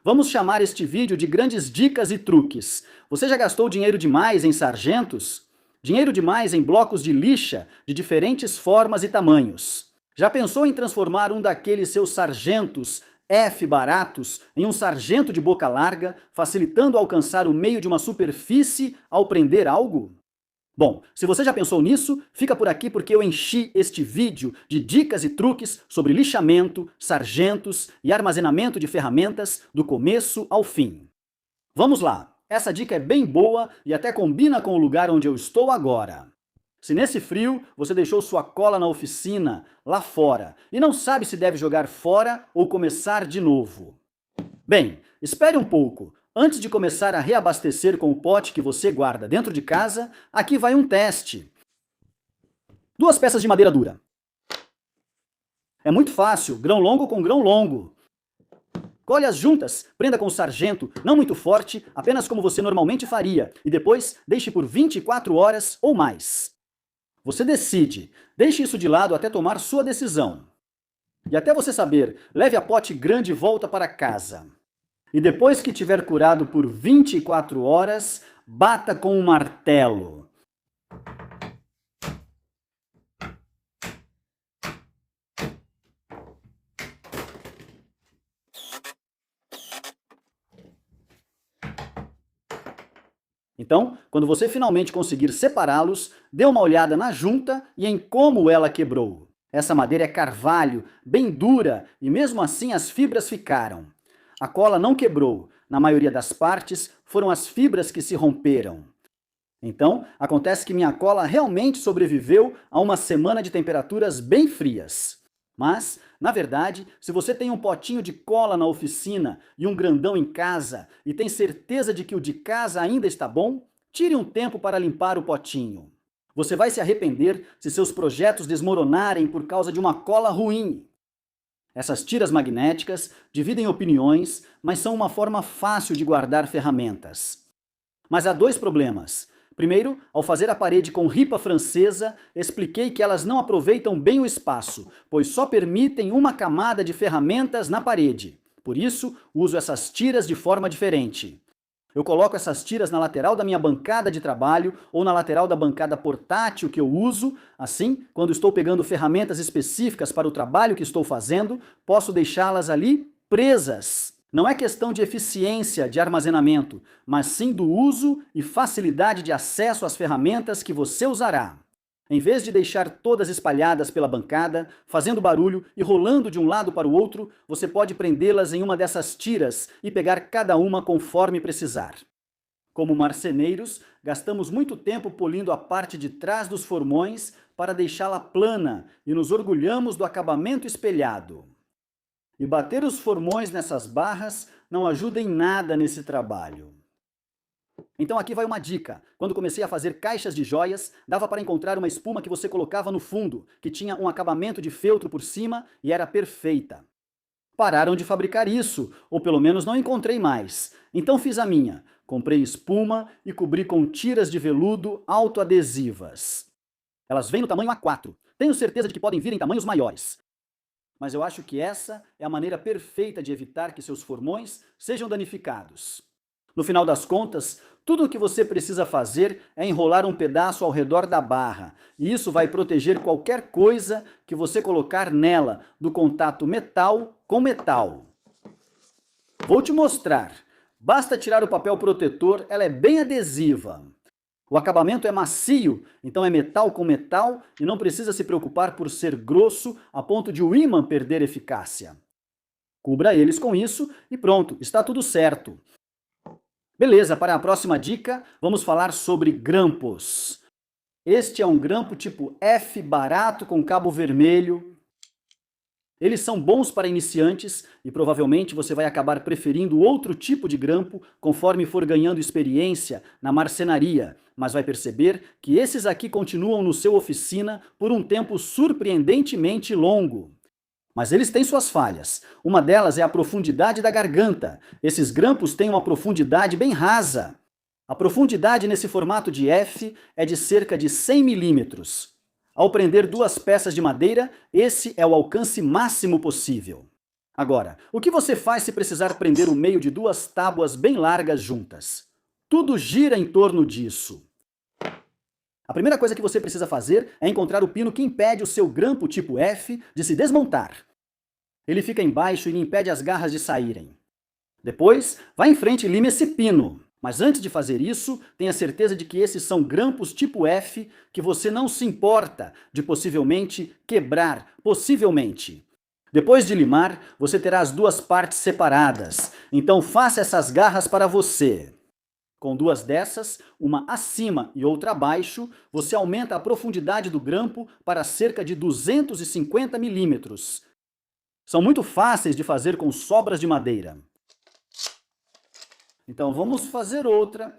Vamos chamar este vídeo de grandes dicas e truques. Você já gastou dinheiro demais em sargentos? Dinheiro demais em blocos de lixa de diferentes formas e tamanhos? Já pensou em transformar um daqueles seus sargentos F baratos em um sargento de boca larga, facilitando alcançar o meio de uma superfície ao prender algo? Bom, se você já pensou nisso, fica por aqui porque eu enchi este vídeo de dicas e truques sobre lixamento, sargentos e armazenamento de ferramentas do começo ao fim. Vamos lá! Essa dica é bem boa e até combina com o lugar onde eu estou agora. Se nesse frio você deixou sua cola na oficina, lá fora, e não sabe se deve jogar fora ou começar de novo. Bem, espere um pouco. Antes de começar a reabastecer com o pote que você guarda dentro de casa, aqui vai um teste. 2 peças de madeira dura. É muito fácil, grão longo com grão longo. Colhe-as juntas, prenda com o sargento, não muito forte, apenas como você normalmente faria, e depois deixe por 24 horas ou mais. Você decide, deixe isso de lado até tomar sua decisão. E até você saber, leve a pote grande e volta para casa. E depois que tiver curado por 24 horas, bata com um martelo. Então, quando você finalmente conseguir separá-los, dê uma olhada na junta e em como ela quebrou. Essa madeira é carvalho, bem dura, e mesmo assim as fibras ficaram. A cola não quebrou, na maioria das partes foram as fibras que se romperam. Então, acontece que minha cola realmente sobreviveu a uma semana de temperaturas bem frias. Mas, na verdade, se você tem um potinho de cola na oficina e um grandão em casa e tem certeza de que o de casa ainda está bom, tire um tempo para limpar o potinho. Você vai se arrepender se seus projetos desmoronarem por causa de uma cola ruim. Essas tiras magnéticas dividem opiniões, mas são uma forma fácil de guardar ferramentas. Mas há 2 problemas. Primeiro, ao fazer a parede com ripa francesa, expliquei que elas não aproveitam bem o espaço, pois só permitem uma camada de ferramentas na parede. Por isso, uso essas tiras de forma diferente. Eu coloco essas tiras na lateral da minha bancada de trabalho ou na lateral da bancada portátil que eu uso. Assim, quando estou pegando ferramentas específicas para o trabalho que estou fazendo, posso deixá-las ali presas. Não é questão de eficiência de armazenamento, mas sim do uso e facilidade de acesso às ferramentas que você usará. Em vez de deixar todas espalhadas pela bancada, fazendo barulho e rolando de um lado para o outro, você pode prendê-las em uma dessas tiras e pegar cada uma conforme precisar. Como marceneiros, gastamos muito tempo polindo a parte de trás dos formões para deixá-la plana e nos orgulhamos do acabamento espelhado. E bater os formões nessas barras não ajuda em nada nesse trabalho. Então aqui vai uma dica. Quando comecei a fazer caixas de joias, dava para encontrar uma espuma que você colocava no fundo, que tinha um acabamento de feltro por cima e era perfeita. Pararam de fabricar isso, ou pelo menos não encontrei mais. Então fiz a minha. Comprei espuma e cobri com tiras de veludo autoadesivas. Elas vêm no tamanho A4. Tenho certeza de que podem vir em tamanhos maiores. Mas eu acho que essa é a maneira perfeita de evitar que seus formões sejam danificados. No final das contas, tudo o que você precisa fazer é enrolar um pedaço ao redor da barra, e isso vai proteger qualquer coisa que você colocar nela do contato metal com metal. Vou te mostrar. Basta tirar o papel protetor, ela é bem adesiva. O acabamento é macio, então é metal com metal e não precisa se preocupar por ser grosso a ponto de o ímã perder eficácia. Cubra eles com isso e pronto, está tudo certo. Beleza, para a próxima dica, vamos falar sobre grampos. Este é um grampo tipo F barato com cabo vermelho. Eles são bons para iniciantes e provavelmente você vai acabar preferindo outro tipo de grampo conforme for ganhando experiência na marcenaria, mas vai perceber que esses aqui continuam no seu oficina por um tempo surpreendentemente longo. Mas eles têm suas falhas. Uma delas é a profundidade da garganta. Esses grampos têm uma profundidade bem rasa. A profundidade nesse formato de F é de cerca de 100 milímetros. Ao prender 2 peças de madeira, esse é o alcance máximo possível. Agora, o que você faz se precisar prender o meio de duas tábuas bem largas juntas? Tudo gira em torno disso. A primeira coisa que você precisa fazer é encontrar o pino que impede o seu grampo tipo F de se desmontar. Ele fica embaixo e lhe impede as garras de saírem. Depois, vá em frente e lime esse pino. Mas antes de fazer isso, tenha certeza de que esses são grampos tipo F que você não se importa de possivelmente quebrar, possivelmente. Depois de limar, você terá as duas partes separadas. Então faça essas garras para você. Com duas dessas, uma acima e outra abaixo, você aumenta a profundidade do grampo para cerca de 250 milímetros. São muito fáceis de fazer com sobras de madeira. Então vamos fazer outra.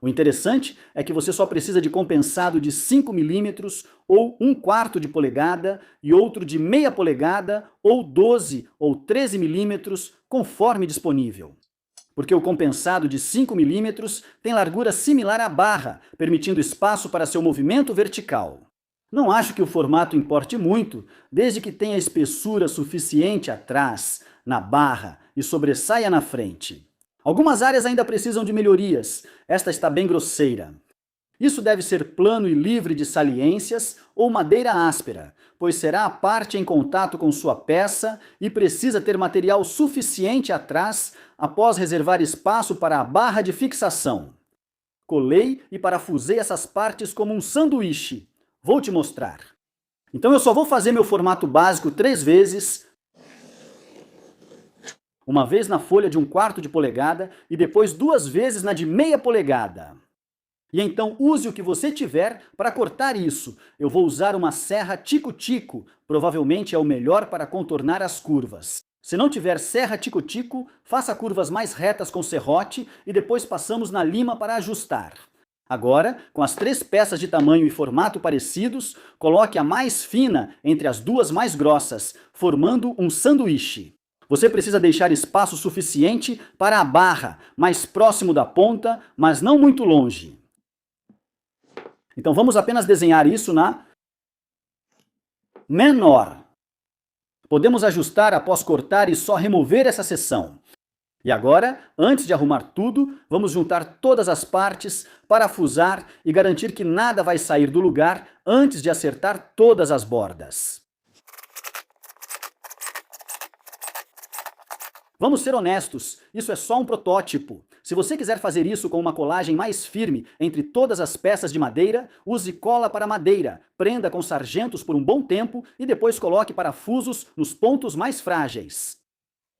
O interessante é que você só precisa de compensado de 5 milímetros ou 1/4 de polegada e outro de meia polegada ou 12 ou 13 milímetros, conforme disponível. Porque o compensado de 5 milímetros tem largura similar à barra, permitindo espaço para seu movimento vertical. Não acho que o formato importe muito, desde que tenha espessura suficiente atrás, na barra, e sobressaia na frente. Algumas áreas ainda precisam de melhorias. Esta está bem grosseira. Isso deve ser plano e livre de saliências ou madeira áspera, pois será a parte em contato com sua peça e precisa ter material suficiente atrás após reservar espaço para a barra de fixação. Colei e parafusei essas partes como um sanduíche. Vou te mostrar. Então eu só vou fazer meu formato básico 3 vezes, uma vez na folha de 1/4 de polegada e depois 2 vezes na de meia polegada. E então use o que você tiver para cortar isso. Eu vou usar uma serra tico-tico, provavelmente é o melhor para contornar as curvas. Se não tiver serra tico-tico, faça curvas mais retas com serrote e depois passamos na lima para ajustar. Agora, com as 3 peças de tamanho e formato parecidos, coloque a mais fina entre as duas mais grossas, formando um sanduíche. Você precisa deixar espaço suficiente para a barra, mais próximo da ponta, mas não muito longe. Então vamos apenas desenhar isso na menor. Podemos ajustar após cortar e só remover essa seção. E agora, antes de arrumar tudo, vamos juntar todas as partes, parafusar e garantir que nada vai sair do lugar antes de acertar todas as bordas. Vamos ser honestos, isso é só um protótipo. Se você quiser fazer isso com uma colagem mais firme entre todas as peças de madeira, use cola para madeira, prenda com sargentos por um bom tempo e depois coloque parafusos nos pontos mais frágeis.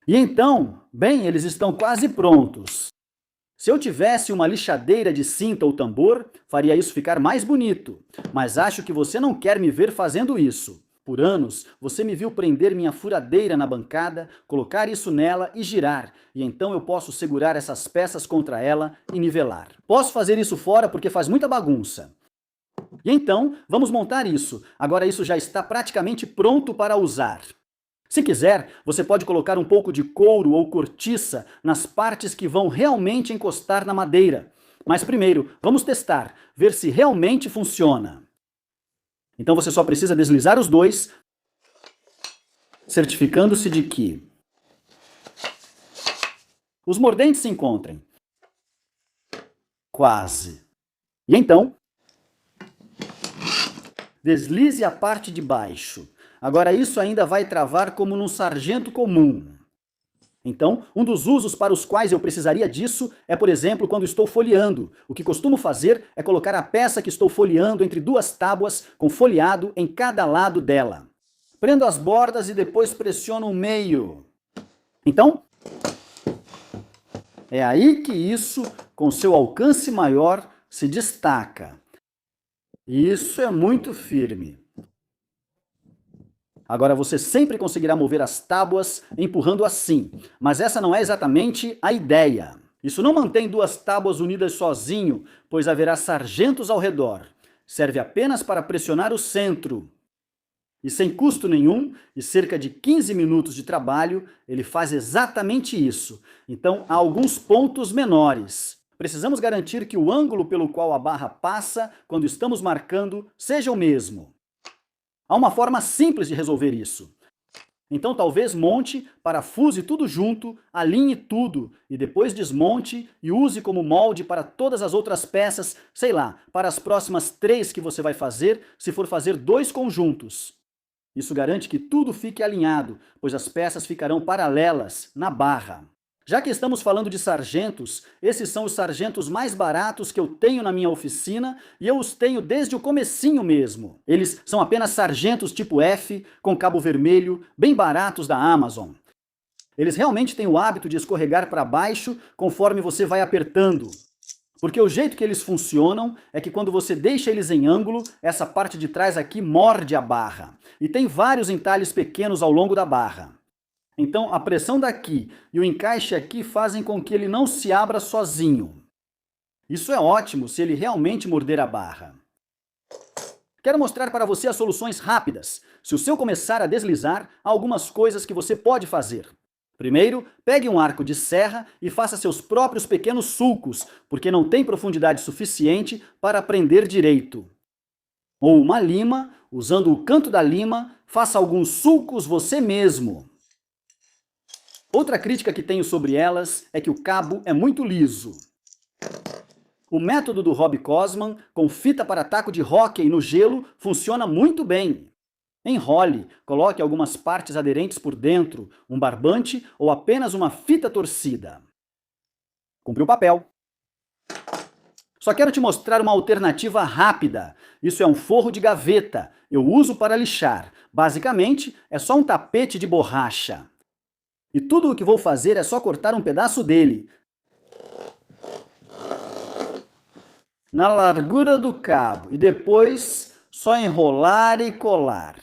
E então, bem, eles estão quase prontos. Se eu tivesse uma lixadeira de cinta ou tambor, faria isso ficar mais bonito, mas acho que você não quer me ver fazendo isso. Por anos, você me viu prender minha furadeira na bancada, colocar isso nela e girar, e então eu posso segurar essas peças contra ela e nivelar. Posso fazer isso fora porque faz muita bagunça. E então, vamos montar isso. Agora isso já está praticamente pronto para usar. Se quiser, você pode colocar um pouco de couro ou cortiça nas partes que vão realmente encostar na madeira. Mas primeiro, vamos testar, ver se realmente funciona. Então você só precisa deslizar os dois, certificando-se de que os mordentes se encontrem. Quase. E então, deslize a parte de baixo. Agora isso ainda vai travar como num sargento comum. Então, um dos usos para os quais eu precisaria disso é, por exemplo, quando estou folheando. O que costumo fazer é colocar a peça que estou folheando entre duas tábuas com folheado em cada lado dela. Prendo as bordas e depois pressiono o meio. Então, é aí que isso, com seu alcance maior, se destaca. E isso é muito firme. Agora você sempre conseguirá mover as tábuas empurrando assim, mas essa não é exatamente a ideia. Isso não mantém duas tábuas unidas sozinho, pois haverá sargentos ao redor. Serve apenas para pressionar o centro. E sem custo nenhum e cerca de 15 minutos de trabalho, ele faz exatamente isso. Então há alguns pontos menores. Precisamos garantir que o ângulo pelo qual a barra passa quando estamos marcando seja o mesmo. Há uma forma simples de resolver isso. Então talvez monte, parafuse tudo junto, alinhe tudo e depois desmonte e use como molde para todas as outras peças, sei lá, para as próximas 3 que você vai fazer, se for fazer 2 conjuntos. Isso garante que tudo fique alinhado, pois as peças ficarão paralelas na barra. Já que estamos falando de sargentos, esses são os sargentos mais baratos que eu tenho na minha oficina e eu os tenho desde o comecinho mesmo. Eles são apenas sargentos tipo F, com cabo vermelho, bem baratos da Amazon. Eles realmente têm o hábito de escorregar para baixo conforme você vai apertando. Porque o jeito que eles funcionam é que quando você deixa eles em ângulo, essa parte de trás aqui morde a barra. E tem vários entalhes pequenos ao longo da barra. Então a pressão daqui e o encaixe aqui fazem com que ele não se abra sozinho. Isso é ótimo se ele realmente morder a barra. Quero mostrar para você as soluções rápidas. Se o seu começar a deslizar, há algumas coisas que você pode fazer. Primeiro, pegue um arco de serra e faça seus próprios pequenos sulcos, porque não tem profundidade suficiente para prender direito. Ou uma lima, usando o canto da lima, faça alguns sulcos você mesmo. Outra crítica que tenho sobre elas é que o cabo é muito liso. O método do Rob Cosman, com fita para taco de hóquei no gelo, funciona muito bem. Enrole, coloque algumas partes aderentes por dentro, um barbante ou apenas uma fita torcida. Cumpriu o papel. Só quero te mostrar uma alternativa rápida. Isso é um forro de gaveta. Eu uso para lixar. Basicamente, é só um tapete de borracha. E tudo o que vou fazer é só cortar um pedaço dele, na largura do cabo, e depois só enrolar e colar.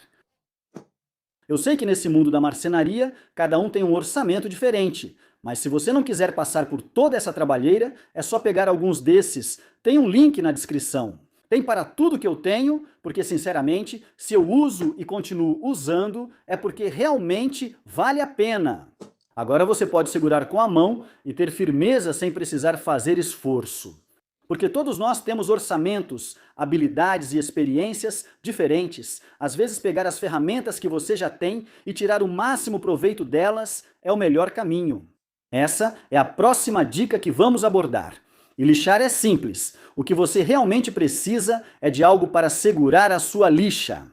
Eu sei que nesse mundo da marcenaria, cada um tem um orçamento diferente, mas se você não quiser passar por toda essa trabalheira, é só pegar alguns desses. Tem um link na descrição. Tem para tudo que eu tenho, porque sinceramente, se eu uso e continuo usando, é porque realmente vale a pena. Agora você pode segurar com a mão e ter firmeza sem precisar fazer esforço. Porque todos nós temos orçamentos, habilidades e experiências diferentes. Às vezes pegar as ferramentas que você já tem e tirar o máximo proveito delas é o melhor caminho. Essa é a próxima dica que vamos abordar. E lixar é simples. O que você realmente precisa é de algo para segurar a sua lixa.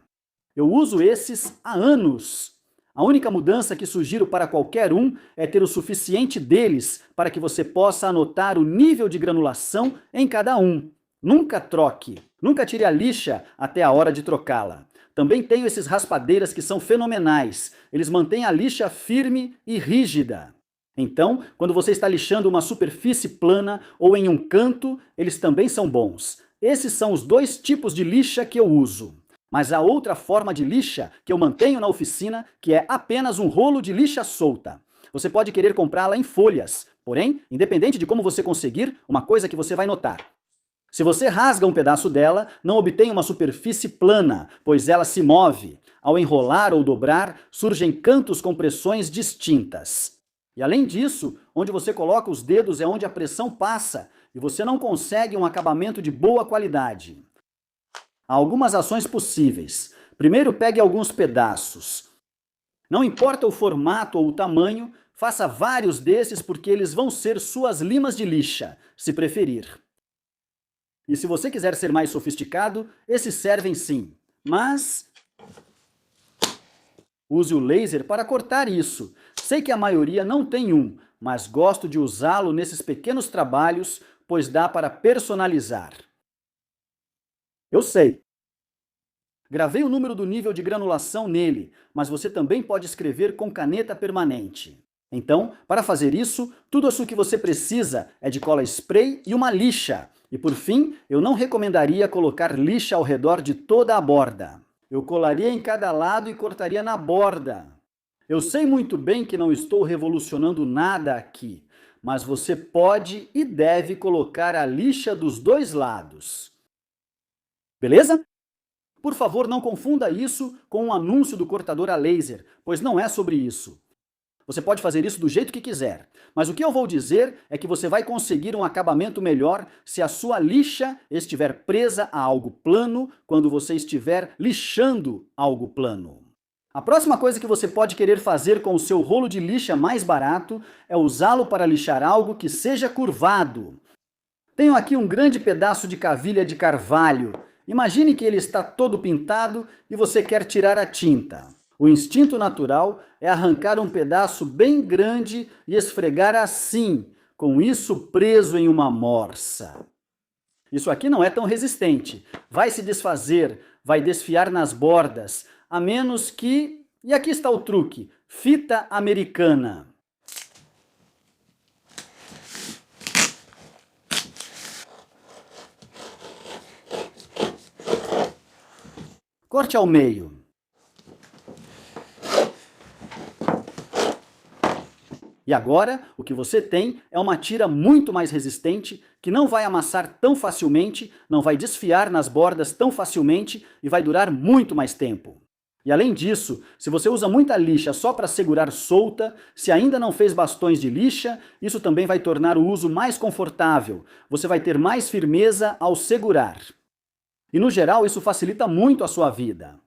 Eu uso esses há anos. A única mudança que sugiro para qualquer um é ter o suficiente deles para que você possa anotar o nível de granulação em cada um. Nunca troque. Nunca tire a lixa até a hora de trocá-la. Também tenho esses raspadeiras que são fenomenais. Eles mantêm a lixa firme e rígida. Então, quando você está lixando uma superfície plana ou em um canto, eles também são bons. Esses são os 2 tipos de lixa que eu uso. Mas há outra forma de lixa que eu mantenho na oficina, que é apenas um rolo de lixa solta. Você pode querer comprá-la em folhas, porém, independente de como você conseguir, uma coisa que você vai notar. Se você rasga um pedaço dela, não obtém uma superfície plana, pois ela se move. Ao enrolar ou dobrar, surgem cantos com pressões distintas. E além disso, onde você coloca os dedos é onde a pressão passa, e você não consegue um acabamento de boa qualidade. Há algumas ações possíveis. Primeiro, pegue alguns pedaços. Não importa o formato ou o tamanho, faça vários desses porque eles vão ser suas limas de lixa, se preferir. E se você quiser ser mais sofisticado, esses servem sim. Mas use o laser para cortar isso. Sei que a maioria não tem um, mas gosto de usá-lo nesses pequenos trabalhos, pois dá para personalizar. Eu sei. Gravei o número do nível de granulação nele, mas você também pode escrever com caneta permanente. Então, para fazer isso, tudo o que você precisa é de cola spray e uma lixa. E por fim, eu não recomendaria colocar lixa ao redor de toda a borda. Eu colaria em cada lado e cortaria na borda. Eu sei muito bem que não estou revolucionando nada aqui, mas você pode e deve colocar a lixa dos 2 lados. Beleza? Por favor, não confunda isso com um anúncio do cortador a laser, pois não é sobre isso. Você pode fazer isso do jeito que quiser, mas o que eu vou dizer é que você vai conseguir um acabamento melhor se a sua lixa estiver presa a algo plano quando você estiver lixando algo plano. A próxima coisa que você pode querer fazer com o seu rolo de lixa mais barato é usá-lo para lixar algo que seja curvado. Tenho aqui um grande pedaço de cavilha de carvalho. Imagine que ele está todo pintado e você quer tirar a tinta. O instinto natural é arrancar um pedaço bem grande e esfregar assim, com isso preso em uma morsa. Isso aqui não é tão resistente. Vai se desfazer, vai desfiar nas bordas, a menos que... E aqui está o truque: fita americana. Corte ao meio. E agora, o que você tem é uma tira muito mais resistente, que não vai amassar tão facilmente, não vai desfiar nas bordas tão facilmente e vai durar muito mais tempo. E além disso, se você usa muita lixa só para segurar solta, se ainda não fez bastões de lixa, isso também vai tornar o uso mais confortável. Você vai ter mais firmeza ao segurar. E no geral, isso facilita muito a sua vida.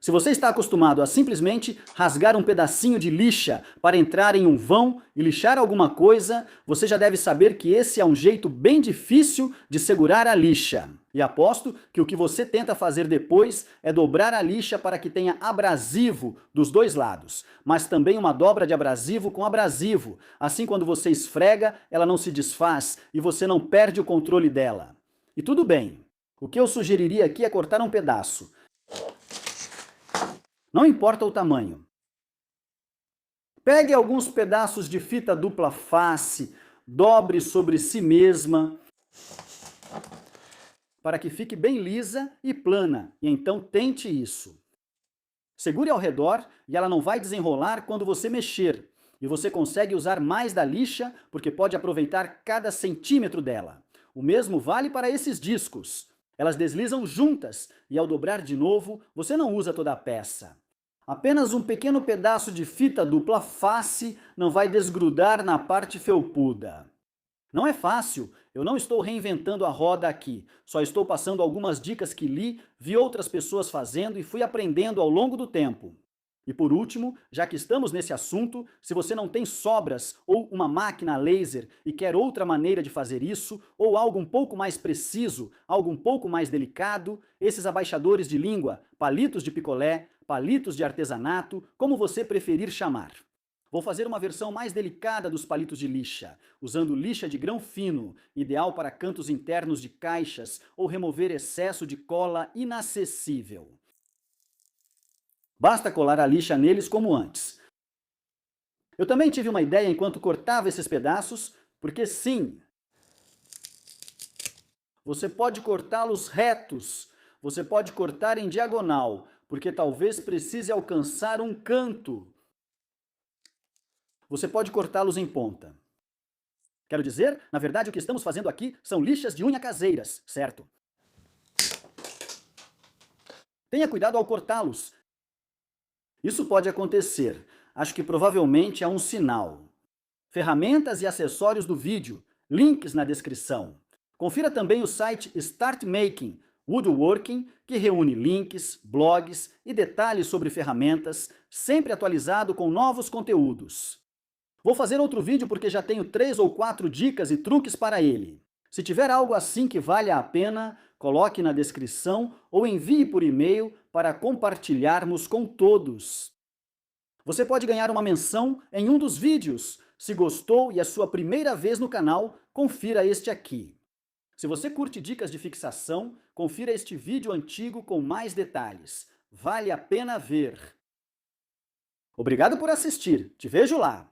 Se você está acostumado a simplesmente rasgar um pedacinho de lixa para entrar em um vão e lixar alguma coisa, você já deve saber que esse é um jeito bem difícil de segurar a lixa. E aposto que o que você tenta fazer depois é dobrar a lixa para que tenha abrasivo dos dois lados, mas também uma dobra de abrasivo com abrasivo. Assim, quando você esfrega, ela não se desfaz e você não perde o controle dela. E tudo bem. O que eu sugeriria aqui é cortar um pedaço. Não importa o tamanho. Pegue alguns pedaços de fita dupla face, dobre sobre si mesma, para que fique bem lisa e plana, e então tente isso. Segure ao redor e ela não vai desenrolar quando você mexer, e você consegue usar mais da lixa porque pode aproveitar cada centímetro dela. O mesmo vale para esses discos. Elas deslizam juntas e ao dobrar de novo, você não usa toda a peça. Apenas um pequeno pedaço de fita dupla face não vai desgrudar na parte felpuda. Não é fácil, eu não estou reinventando a roda aqui, só estou passando algumas dicas que li, vi outras pessoas fazendo e fui aprendendo ao longo do tempo. E por último, já que estamos nesse assunto, se você não tem sobras ou uma máquina laser e quer outra maneira de fazer isso, ou algo um pouco mais preciso, algo um pouco mais delicado, esses abaixadores de língua, palitos de picolé, palitos de artesanato, como você preferir chamar. Vou fazer uma versão mais delicada dos palitos de lixa, usando lixa de grão fino, ideal para cantos internos de caixas ou remover excesso de cola inacessível. Basta colar a lixa neles como antes. Eu também tive uma ideia enquanto cortava esses pedaços, porque sim, você pode cortá-los retos, você pode cortar em diagonal, porque talvez precise alcançar um canto. Você pode cortá-los em ponta. Quero dizer, na verdade, o que estamos fazendo aqui são lixas de unha caseiras, certo? Tenha cuidado ao cortá-los. Isso pode acontecer. Acho que provavelmente é um sinal. Ferramentas e acessórios do vídeo, links na descrição. Confira também o site Start Making Woodworking, que reúne links, blogs e detalhes sobre ferramentas, sempre atualizado com novos conteúdos. Vou fazer outro vídeo porque já tenho 3 ou 4 dicas e truques para ele. Se tiver algo assim que valha a pena, coloque na descrição ou envie por e-mail para compartilharmos com todos. Você pode ganhar uma menção em um dos vídeos. Se gostou e é sua primeira vez no canal, confira este aqui. Se você curte dicas de fixação, confira este vídeo antigo com mais detalhes. Vale a pena ver. Obrigado por assistir. Te vejo lá!